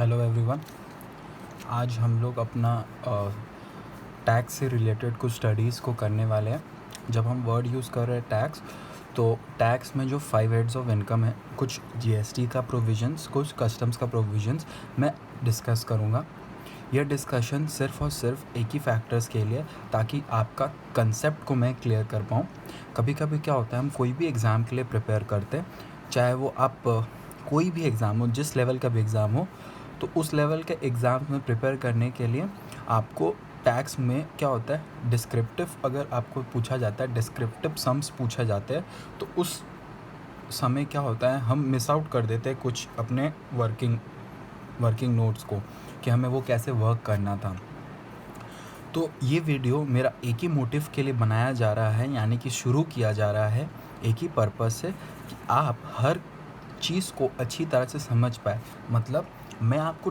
Hello everyone. आज हम लोग अपना टैक्स से रिलेटेड कुछ स्टडीज़ को करने वाले हैं। जब हम वर्ड यूज़ कर रहे हैं टैक्स, तो टैक्स में जो 5 हेड्स ऑफ इनकम है, कुछ जीएसटी का प्रोविजंस, कुछ कस्टम्स का प्रोविजंस मैं डिस्कस करूँगा। यह डिस्कशन सिर्फ़ और सिर्फ एक ही फैक्टर्स के लिए, ताकि आपका कंसेप्ट को मैं क्लियर कर पाऊँ। कभी कभी क्या होता है, हम कोई भी एग्ज़ाम के लिए प्रिपेयर करते हैं, चाहे वो आप कोई भी एग्ज़ाम हो, जिस लेवल का भी एग्ज़ाम हो, तो उस लेवल के एग्ज़ाम में प्रिपेयर करने के लिए आपको टैक्स में क्या होता है, डिस्क्रिप्टिव, अगर आपको पूछा जाता है, डिस्क्रिप्टिव सम्स पूछा जाते हैं, तो उस समय क्या होता है, हम मिस आउट कर देते हैं कुछ अपने वर्किंग नोट्स को, कि हमें वो कैसे वर्क करना था। तो ये वीडियो मेरा एक ही मोटिव के लिए बनाया जा रहा है, यानी कि शुरू किया जा रहा है एक ही पर्पस से, कि आप हर चीज़ को अच्छी तरह से समझ पाए। मतलब मैं आपको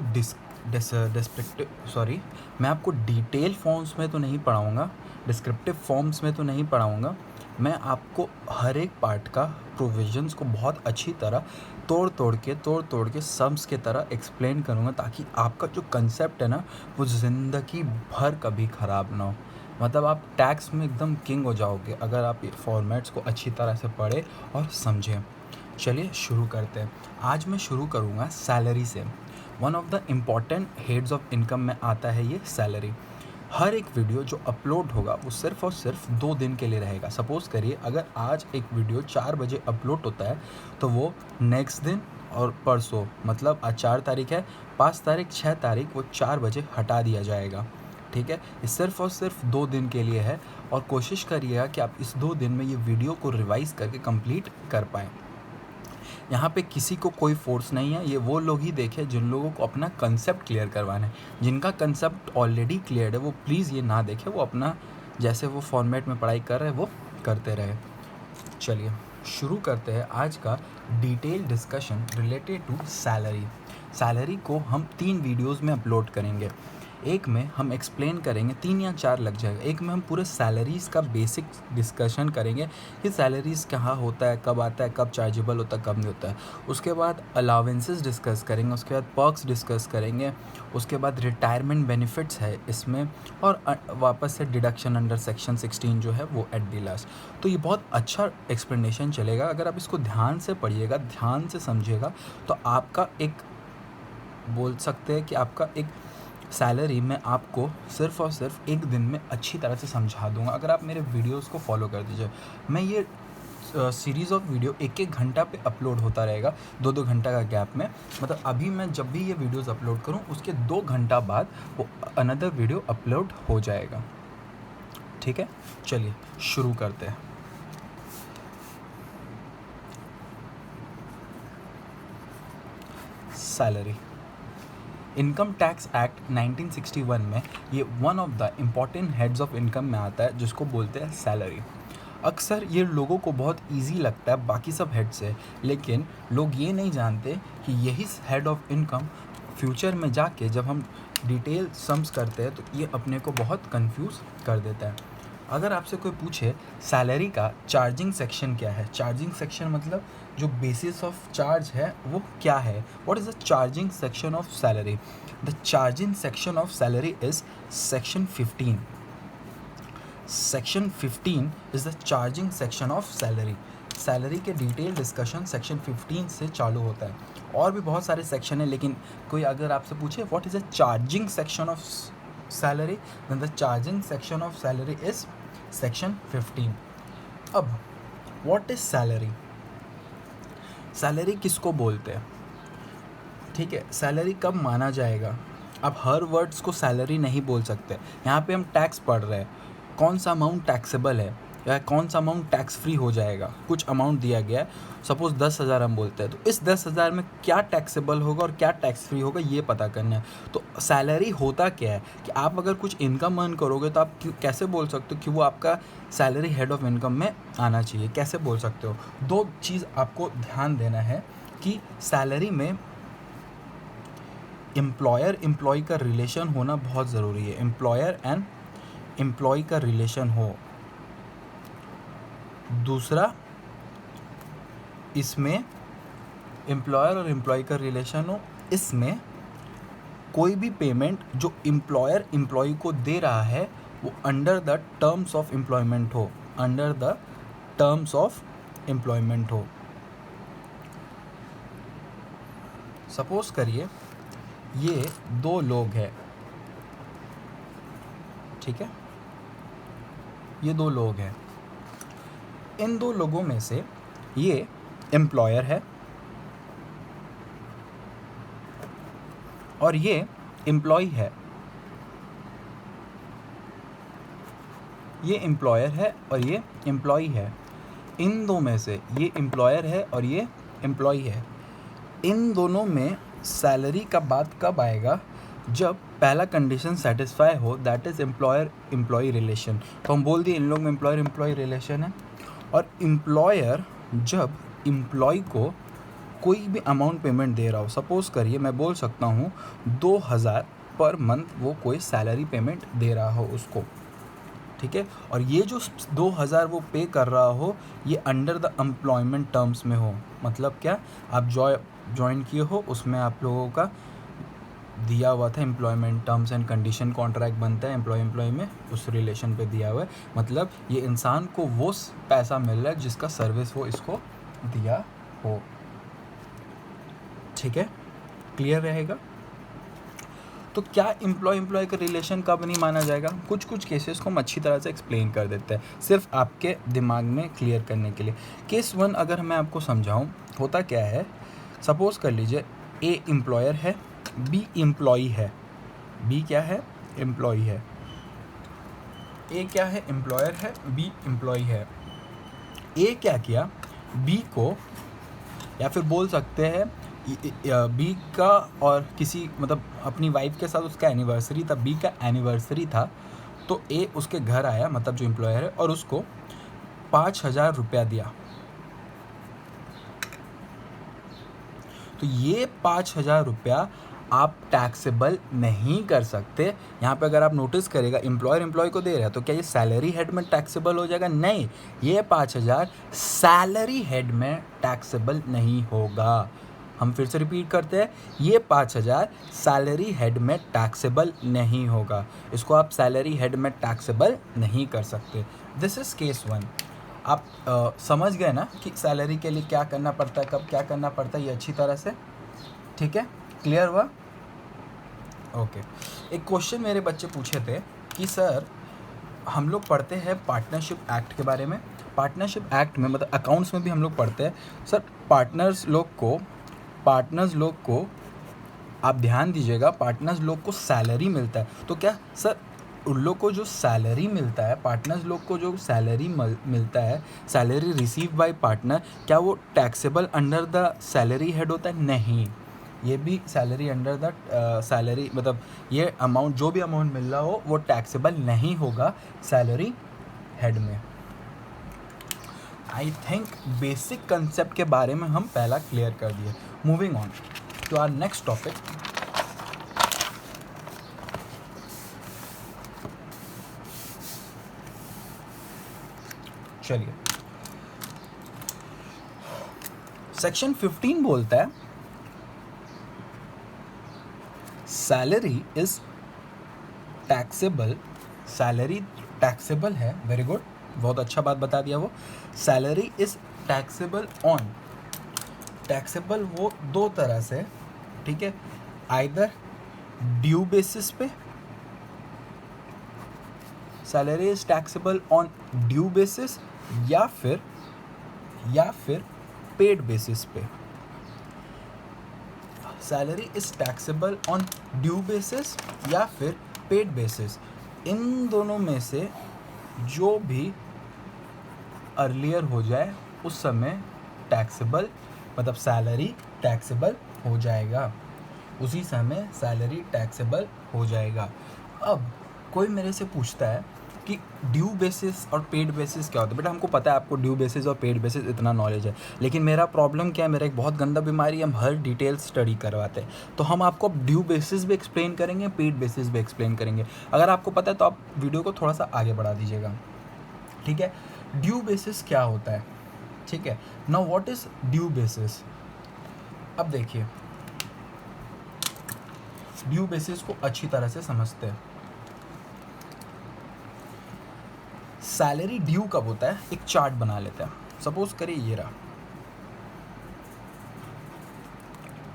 मैं आपको डिटेल फॉर्म्स में तो नहीं पढ़ाऊँगा, डिस्क्रिप्टिव फॉर्म्स में तो नहीं पढ़ाऊँगा। मैं आपको हर एक पार्ट का प्रोविजंस को बहुत अच्छी तरह तोड़ तोड़ के सम्स के तरह एक्सप्लेन करूँगा, ताकि आपका जो कंसेप्ट है ना, वो ज़िंदगी भर कभी ख़राब ना हो। मतलब आप टैक्स में एकदम किंग हो जाओगे अगर आप ये फॉर्मेट्स को अच्छी तरह से पढ़ें और समझें। चलिए शुरू करते हैं। आज मैं शुरू करूँगा सैलरी से। One of the important heads of income में आता है ये सैलरी। हर एक वीडियो जो अपलोड होगा वो सिर्फ़ और सिर्फ 2 दिन के लिए रहेगा। सपोज़ करिए, अगर आज एक वीडियो 4 बजे अपलोड होता है, तो वो नेक्स्ट दिन और परसों, मतलब आज 4 तारीख है, 5 तारीख, 6 तारीख, वो 4 बजे हटा दिया जाएगा। ठीक है, ये सिर्फ़ और सिर्फ 2 दिन के लिए है, और कोशिश करिएगा कि आप इस 2 दिन में ये वीडियो को रिवाइज़ करके कंप्लीट कर पाएँ। यहाँ पे किसी को कोई फ़ोर्स नहीं है, ये वो लोग ही देखें जिन लोगों को अपना कंसेप्ट क्लियर करवाना है। जिनका कंसेप्ट ऑलरेडी क्लियर्ड है, वो प्लीज़ ये ना देखें, वो अपना जैसे वो फॉर्मेट में पढ़ाई कर रहे हैं वो करते रहे। चलिए शुरू करते हैं आज का detail discussion related to salary. Salary को हम 3 वीडियोज़ में अपलोड करेंगे। एक में हम एक्सप्लेन करेंगे, 3 या 4 लग जाएगा। एक में हम पूरे सैलरीज़ का बेसिक डिस्कशन करेंगे कि सैलरीज़ कहाँ होता है, कब आता है, कब चार्जेबल होता है, कब नहीं होता है। उसके बाद अलाउंसेस डिस्कस करेंगे, उसके बाद पर्क्स डिस्कस करेंगे, उसके बाद रिटायरमेंट बेनिफिट्स है इसमें, और वापस से डिडक्शन अंडर सेक्शन 16 जो है वो एट द लास्ट। तो ये बहुत अच्छा एक्सप्लेनेशन चलेगा। अगर आप इसको ध्यान से पढ़िएगा, ध्यान से समझिएगा, तो आपका एक, बोल सकते हैं कि आपका एक सैलरी मैं आपको सिर्फ़ और सिर्फ एक दिन में अच्छी तरह से समझा दूंगा, अगर आप मेरे वीडियोस को फॉलो कर दीजिए। मैं ये सीरीज़ ऑफ वीडियो 1-1 घंटा पे अपलोड होता रहेगा, 2-2 घंटा का गैप में। मतलब अभी मैं जब भी ये वीडियोस अपलोड करूं, उसके 2 घंटा बाद वो अनदर वीडियो अपलोड हो जाएगा। ठीक है, चलिए शुरू करते हैं। सैलरी। इनकम टैक्स एक्ट 1961 में ये one of the important heads of income में आता है, जिसको बोलते हैं सैलरी। अक्सर ये लोगों को बहुत इजी लगता है बाकी सब हेड से, लेकिन लोग ये नहीं जानते कि यही हेड ऑफ इनकम फ्यूचर में जाके जब हम डिटेल सम्स करते हैं, तो ये अपने को बहुत कंफ्यूज कर देता है। अगर आपसे कोई पूछे सैलरी का चार्जिंग सेक्शन क्या है, चार्जिंग सेक्शन मतलब जो बेसिस ऑफ चार्ज है वो क्या है, what is the charging section of salary? The charging section of salary is section 15। Section 15 is the charging section of salary. Salary के डिटेल डिस्कशन सेक्शन 15 से चालू होता है। और भी बहुत सारे सेक्शन है, लेकिन कोई अगर आपसे पूछे what is the charging section of salary, then the charging section of salary is section 15। अब व्हाट इज़ सैलरी? सैलरी किसको बोलते हैं? ठीक है, सैलरी कब माना जाएगा? आप हर वर्ड्स को सैलरी नहीं बोल सकते। यहाँ पे हम टैक्स पढ़ रहे हैं, कौन सा अमाउंट टैक्सेबल है या कौन सा अमाउंट टैक्स फ्री हो जाएगा। कुछ अमाउंट दिया गया है, सपोज़ 10,000 हम बोलते हैं, तो इस 10,000 में क्या टैक्सेबल होगा और क्या टैक्स फ्री होगा, ये पता करना है। तो सैलरी होता क्या है कि आप अगर कुछ इनकम अर्न करोगे, तो आप कैसे बोल सकते हो कि वो आपका सैलरी हेड ऑफ इनकम में आना चाहिए? कैसे बोल सकते हो? 2 चीज़ आपको ध्यान देना है कि सैलरी में एम्प्लॉयर एम्प्लॉय का रिलेशन होना बहुत ज़रूरी है। एम्प्लॉयर एंड एम्प्लॉय का रिलेशन हो। दूसरा, इसमें एम्प्लॉयर और एम्प्लॉय का रिलेशन हो, इसमें कोई भी पेमेंट जो एम्प्लॉयर एम्प्लॉय को दे रहा है वो under the terms of employment हो, under the terms of employment हो। सपोज करिए ये दो लोग हैं, ठीक है, ये दो लोग हैं। इन दो लोगों में से ये एम्प्लॉयर है और ये एम्प्लॉय है। ये एम्प्लॉयर है और ये एम्प्लॉय है। इन दो में से ये एम्प्लॉयर है और ये एम्प्लॉय है। इन दोनों में सैलरी का बात कब आएगा? जब पहला कंडीशन सेटिस्फाई हो, that is employer employee relation. तो हम बोल दिए इन लोग में एम्प्लॉयर एम्प्लॉय रिलेशन है। और एम्प्लॉयर जब एम्प्लॉय को कोई भी अमाउंट पेमेंट दे रहा हो, सपोज़ करिए मैं बोल सकता हूँ 2000 पर मंथ वो कोई सैलरी पेमेंट दे रहा हो उसको, ठीक है, और ये जो 2000 वो पे कर रहा हो ये अंडर द एम्प्लॉयमेंट टर्म्स में हो। मतलब क्या, आप ज्वाइन किए हो, उसमें आप लोगों का दिया हुआ था employment terms and condition, contract बनता है एम्प्लॉय में, उस रिलेशन पे दिया हुआ है। मतलब ये इंसान को वो पैसा मिल रहा है जिसका सर्विस वो इसको दिया हो, ठीक है, क्लियर रहेगा। तो क्या एम्प्लॉय का रिलेशन कब नहीं माना जाएगा? कुछ कुछ केसेस को हम अच्छी तरह से एक्सप्लेन कर देते हैं, सिर्फ आपके दिमाग में क्लियर करने के लिए। केस 1 अगर मैं आपको समझाऊं, होता क्या है, सपोज़ कर लीजिए ए एम्प्लॉयर है, बी एम्प्लॉय है। बी क्या है? एम्प्लॉय है। ए क्या है? एम्प्लॉयर है, बी एम्प्लॉय है। ए क्या किया, बी को, या फिर बोल सकते हैं बी का और किसी मतलब अपनी वाइफ के साथ उसका एनिवर्सरी था, बी का एनिवर्सरी था, तो ए उसके घर आया, मतलब जो एम्प्लॉयर है, और उसको 5000 रुपया दिया। तो ये 5000 रुपया आप टैक्सेबल नहीं कर सकते। यहाँ पे अगर आप नोटिस करेगा एम्प्लॉयर एम्प्लॉय को दे रहा है, तो क्या ये सैलरी हेड में टैक्सेबल हो जाएगा? नहीं, ये 5000 सैलरी हेड में टैक्सेबल नहीं होगा। हम फिर से रिपीट करते हैं, ये 5000 सैलरी हेड में टैक्सेबल नहीं होगा। इसको आप सैलरी हेड में टैक्सेबल नहीं कर सकते। This is case 1। आप समझ गए ना कि सैलरी के लिए क्या करना पड़ता है, कब क्या करना पड़ता है, ये अच्छी तरह से, ठीक है, क्लियर हुआ? ओके। एक क्वेश्चन मेरे बच्चे पूछे थे कि सर हम लोग पढ़ते हैं पार्टनरशिप एक्ट के बारे में। पार्टनरशिप एक्ट में मतलब अकाउंट्स में भी हम लोग पढ़ते हैं सर, पार्टनर्स लोग को आप ध्यान दीजिएगा, पार्टनर्स लोग को सैलरी मिलता है। तो क्या सर उन लोग को जो सैलरी मिलता है, पार्टनर्स लोग को जो सैलरी मिलता है, सैलरी रिसीव बाय पार्टनर, क्या वो taxable under the salary head होता है? नहीं, ये भी सैलरी अंडर द सैलरी, मतलब ये अमाउंट, जो भी अमाउंट मिल रहा हो वो टैक्सेबल नहीं होगा सैलरी हेड में। आई थिंक बेसिक कंसेप्ट के बारे में हम पहला क्लियर कर दिए। Moving on to our next topic. चलिए, सेक्शन 15 बोलता है salary is taxable. Salary taxable है, वेरी गुड, बहुत अच्छा बात बता दिया वो। Salary is taxable on, taxable वो दो तरह से, ठीक है, आइदर ड्यू बेसिस पे, salary is taxable on due basis, या फिर पेड बेसिस पे। Salary is taxable on due basis या फिर पेड बेसिस। इन दोनों में से जो भी अर्लियर हो जाए उस समय टैक्सेबल, मतलब सैलरी टैक्सेबल हो जाएगा, उसी समय सैलरी टैक्सेबल हो जाएगा। अब कोई मेरे से पूछता है कि ड्यू बेसिस और पेड बेसिस क्या होता है? बेटा हमको पता है आपको ड्यू बेसिस और पेड बेसिस इतना नॉलेज है, लेकिन मेरा प्रॉब्लम क्या है, मेरा एक बहुत गंदा बीमारी है, हम हर डिटेल स्टडी करवाते हैं। तो हम आपको अब ड्यू बेसिस भी एक्सप्लेन करेंगे, पेड बेसिस भी एक्सप्लेन करेंगे। अगर आपको पता है तो आप वीडियो को थोड़ा सा आगे बढ़ा दीजिएगा, ठीक है। ड्यू बेसिस क्या होता है, ठीक है। Now what is due basis? अब देखिए, ड्यू बेसिस को अच्छी तरह से समझते हैं। सैलरी ड्यू कब होता है, एक चार्ट बना लेते हैं। सपोज करिए ये रहा,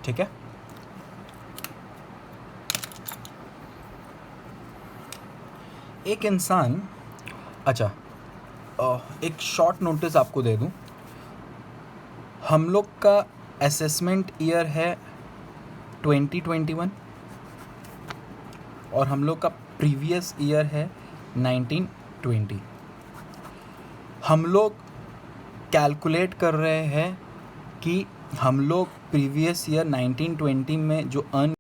ठीक है। एक इंसान, अच्छा एक शॉर्ट नोटिस आपको दे दूं, हम लोग का असेसमेंट ईयर है 2021 और हम लोग का प्रीवियस ईयर है 1920। हम लोग कैलकुलेट कर रहे हैं कि हम लोग प्रीवियस ईयर 1920 में जो अर्न